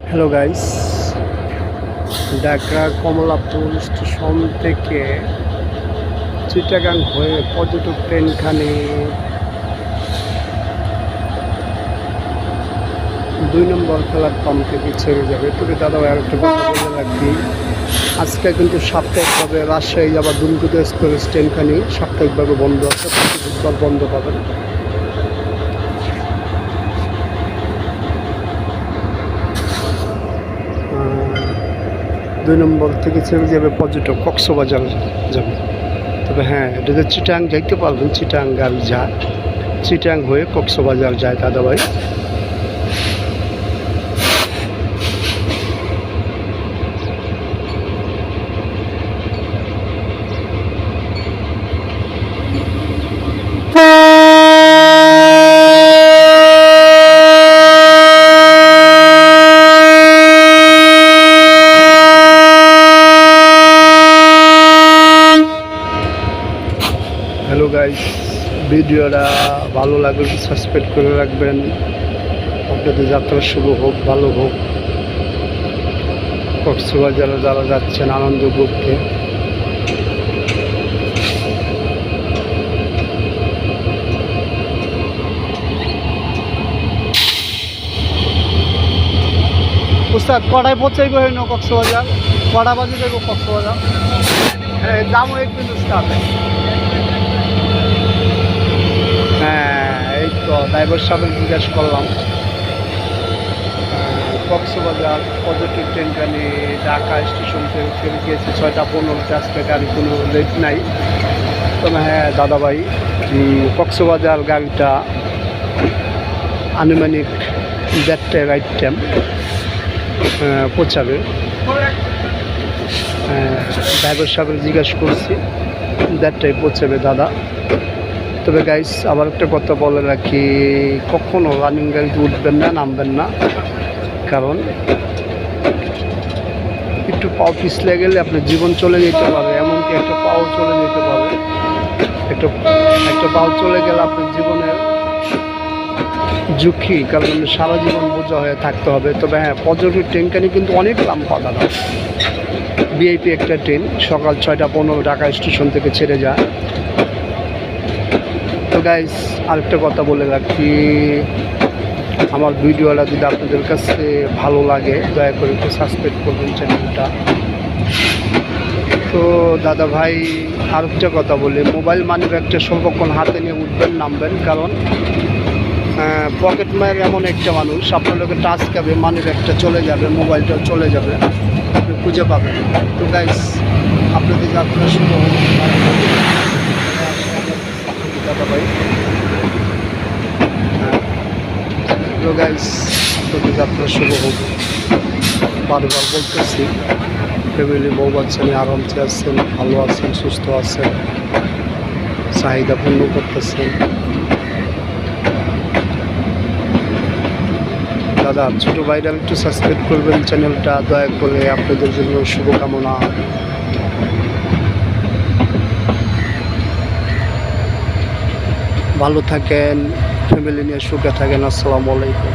Hello guys, Dhaka Kamalapur station থেকে চিটাগাং হয়ে পর্যটক ট্রেনখানে 2 নম্বর প্ল্যাটফর্ম থেকে ছেড়ে যাবে। তবে দাদা আর একটা কথা বলে রাখি, আজকে কিন্তু সাপ্তাহিকভাবে রাজশাহী যাবার দুমকুদ এক্সপ্রেস ট্রেনখানি সাপ্তাহিকভাবে বন্ধ আছে, প্রতি বুধবার বন্ধ পাবেন। দুই নম্বর থেকে ছেড়ে যাবে পর্যটক কক্সবাজার যাবে। তবে হ্যাঁ, এটাতে চিটাং যাইতে পারবেন, চিটাং গাড়ি যায়, চিটাং হয়ে কক্সবাজার যায় দাদাভাই। হ্যালো গাইস, ভিডিওটা ভালো লাগলে সাবস্ক্রাইব করে রাখবেন। আপনাদের যাত্রা শুভ হোক, ভালো হোক। কক্সবাজারে যারা যাচ্ছেন আনন্দ করতে, উস্তাদ কটায় পৌঁছাইব হইন কক্সবাজার? কটা বাজে যাইব কক্সবাজার? হ্যাঁ, যাবো একদিন উস্তাদ। হ্যাঁ, এই তো ড্রাইভার সাহেব জিজ্ঞাসা করলাম। কক্সবাজার পর্যটক ট্রেনখানি ঢাকা স্টেশন থেকে ছেড়ে গিয়েছে 6টা 15, আজকে গাড়ি কোনো লেট নাই। তবে হ্যাঁ দাদাভাই, কক্সবাজার গাড়িটা আনুমানিক 1:30 রাইট টাইম পৌঁছাবে। ড্রাইভার সাহেবের জিজ্ঞাসা করছি, 1:30টায় পৌঁছাবে দাদা। তবে গাইস আবার একটা কথা বলে রাখি, কখনও রানিং গাড়িতে উঠবেন না, নামবেন না। কারণ একটু পাও পিছলে গেলে আপনার জীবন চলে যেতে পারে, এমনকি একটা পাও চলে যেতে পারে। একটা পাও চলে গেলে আপনার জীবনের ঝুঁকি, কারণ সারা জীবন বোঝা হয়ে থাকতে হবে। তবে হ্যাঁ, পর্যটক ট্রেনখানি কিন্তু অনেক লম্বা দাদা, ভিআইপি একটা ট্রেন, সকাল 6টা 15 ঢাকা স্টেশন থেকে ছেড়ে যায়। তো গাইস আরেকটা কথা বলে রাখি, আমার ভিডিওটা যদি আপনাদের কাছে ভালো লাগে দয়া করে একটু সাবস্ক্রাইব করবেন চ্যানেলটা। তো দাদা ভাই আরেকটা কথা বলি, মোবাইল মানি ব্যাগটা সর্বক্ষণ হাতে নিয়ে উঠবেন, নামবেন। কারণ পকেট মায়ের এমন একটা মানুষ, আপনার লোকে টাচ খাবে, মানি ব্যাগটা চলে যাবে, মোবাইলটাও চলে যাবে, আপনি খুঁজে পাবেন। তো গাইস আপনাদের যাত্রা শুরু দাদা ভাই। তো গাইস আপনাদের যাত্রা শুভ হোক। বারবার বলতেছি, ফ্যামিলি বউ বাচ্চা নিয়ে আরামসে আছেন, ভালো আছেন, সুস্থ আছেন, চাহিদা পূর্ণ করতেছেন। দাদা ছোটো ভাইরা একটু সাবস্ক্রাইব করবেন চ্যানেলটা দয়া করে, আপনাদের জন্য শুভকামনা। ভালো থাকেন, ফ্যামিলি নিয়ে সুখে থাকেন। আসসালামু আলাইকুম।